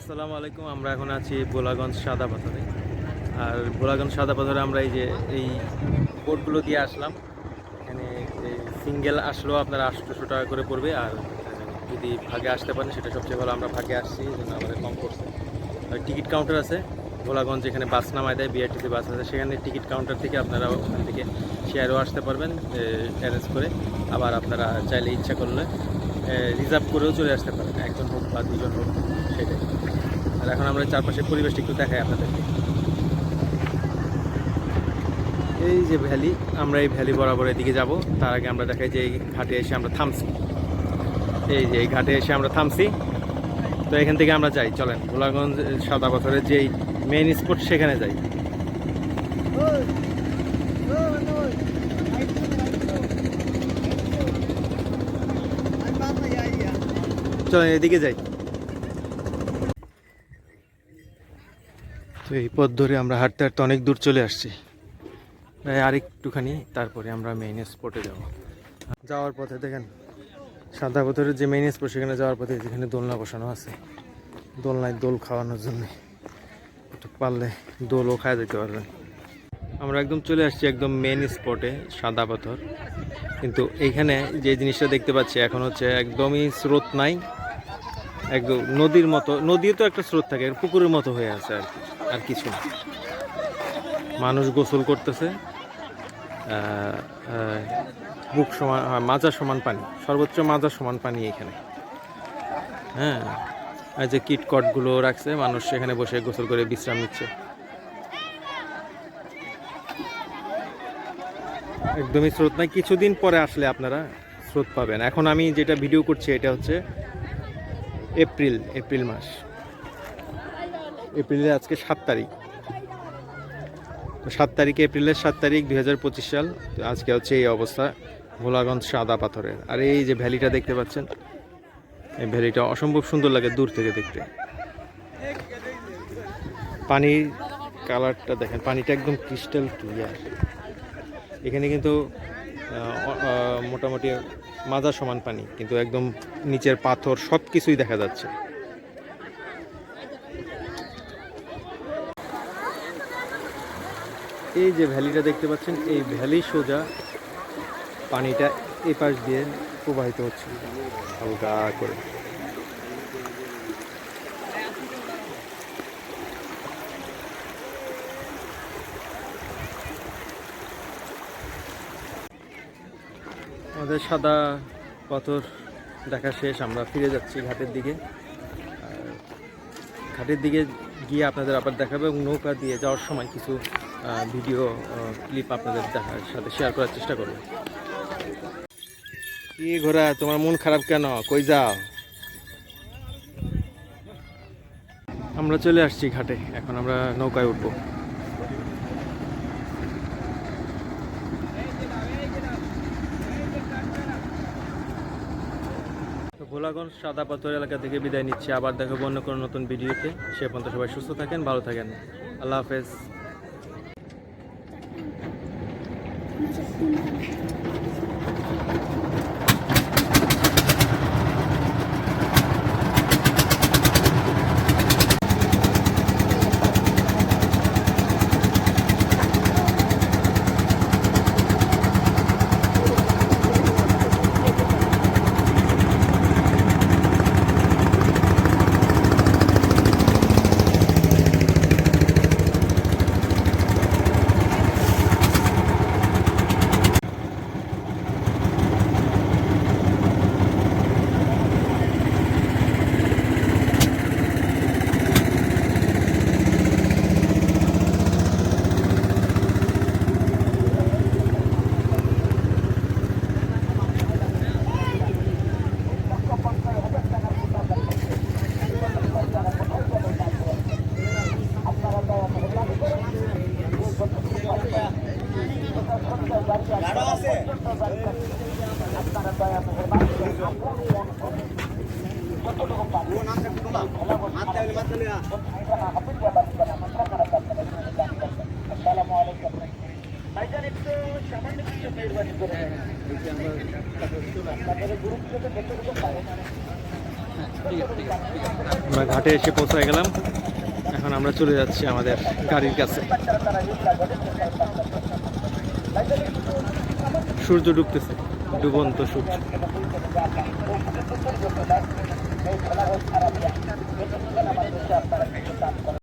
আসসালামু আলাইকুম। আমরা এখন আছি ভোলাগঞ্জ সাদা পাথরে। আর ভোলাগঞ্জ সাদা পাথরে আমরা এই বোটগুলো দিয়ে আসলাম। এখানে সিঙ্গেল আসলেও আপনার 800 টাকা করে পড়বে, আর যদি ভাগে আসতে পারেন সেটা সবচেয়ে ভালো। আমরা ভাগে আসছি, এই জন্য আমাদের কম পড়ছে। আর টিকিট কাউন্টার আছে ভোলাগঞ্জ, যেখানে বাস নামায় দেয়, বিআরটিসি বাস আছে, সেখানে টিকিট কাউন্টার থেকে আপনারা ওখান থেকে শেয়ারও আসতে পারবেন অ্যারেঞ্জ করে। আবার আপনারা চাইলে ইচ্ছা করলে রিজার্ভ করেও চলে আসতে পারেন, একজন হোক বা দুজন হোক, সেটাই। আর এখন আমরা চারপাশের পরিবেশটা একটু দেখাই আপনাদেরকে। এই যে ভ্যালি, আমরা এই ভ্যালি বরাবর এদিকে যাব। তার আগে আমরা দেখাই যে এই ঘাটে এসে আমরা থামছি। এই যে এই ঘাটে এসে আমরা থামছি, তো এখান থেকে আমরা যাই, চলেন ভোলাগঞ্জ সাদা পাথরের যেই মেইন স্পট সেখানে যাই। চলেন এদিকে যাই। তো এই পথ ধরে আমরা হাঁটতে হাঁটতে অনেক দূর চলে আসছি, প্রায় আরেকটুখানি, তারপরে আমরা মেইন স্পটে যাব। যাওয়ার পথে দেখেন সাদা পাথরের যে মেইন স্পট, সেখানে যাওয়ার পথে যেখানে দোলনা বসানো আছে, দোলনায় দোল খাওয়ানোর জন্য, একটু পারলে দোলও খাওয়া যেতে পারবেন। আমরা একদম চলে আসছি একদম মেইন স্পটে সাদা পাথর। কিন্তু এইখানে যে জিনিসটা দেখতে পাচ্ছি এখন হচ্ছে একদমই স্রোত নাই, একদম নদীর মতো। নদীও তো একটা স্রোত থাকে, পুকুরের মতো হয়ে আছে আর কি, আর কিছু না। মানুষ গোসল করতেছে, বুক সমান, মাজা সমান পানি, সর্বোচ্চ মাজা সমান পানি এখানে। হ্যাঁ, আর যে কিটকটগুলো রাখছে, মানুষ সেখানে বসে গোসল করে বিশ্রাম নিচ্ছে। একদমই স্রোত নাই, কিছুদিন পরে আসলে আপনারা স্রোত পাবেন। এখন আমি যেটা ভিডিও করছি এটা হচ্ছে এপ্রিল মাস, এপ্রিলের আজকে 7 তারিখ। তো 7 তারিখে, এপ্রিলের 7 তারিখ 2025 সাল। তো আজকে হচ্ছে এই অবস্থা ভোলাগঞ্জ সাদা পাথরের। আর এই যে ভ্যালিটা দেখতে পাচ্ছেন, এই ভ্যালিটা অসম্ভব সুন্দর লাগে দূর থেকে দেখতে। পানির কালারটা দেখেন, পানিটা একদম ক্রিস্টাল ক্লিয়ার। এখানে কিন্তু মোটামুটি মাজা সমান পানি, কিন্তু একদম নিচের পাথর সব কিছুই দেখা যাচ্ছে। এই যে ভ্যালিটা দেখতে পাচ্ছেন, এই ভ্যালি সোজা পানিটা এই পাশ দিয়ে প্রবাহিত হচ্ছে হালকা করে। আমাদের সাদা পাথর দেখা শেষ, আমরা ফিরে যাচ্ছি ঘাটের দিকে। ঘাটের দিকে গিয়ে আপনাদের আবার দেখাবো, এবং নৌকা দিয়ে যাওয়ার সময় কিছু ভিডিও ক্লিপ আপনাদের দেখার সাথে শেয়ার করার চেষ্টা করব। কি ঘোড়া, তোমার মন খারাপ কেন? কই যাও? আমরা চলে আসছি ঘাটে, এখন আমরা নৌকায় উঠবো। ভোলাগঞ্জ সাদা পাথর এলাকা থেকে বিদায় নিচ্ছি, আবার দেখাবো অন্য কোনো নতুন ভিডিওতে। সে পর্যন্ত সবাই সুস্থ থাকেন, ভালো থাকেন, আল্লাহ হাফেজ। আমরা ঘাটে এসে পৌঁছে গেলাম। এখন আমরা চলে যাচ্ছি আমাদের গাড়ির কাছে। সূর্য ডুবতেছে, ডুবন্ত সূর্য।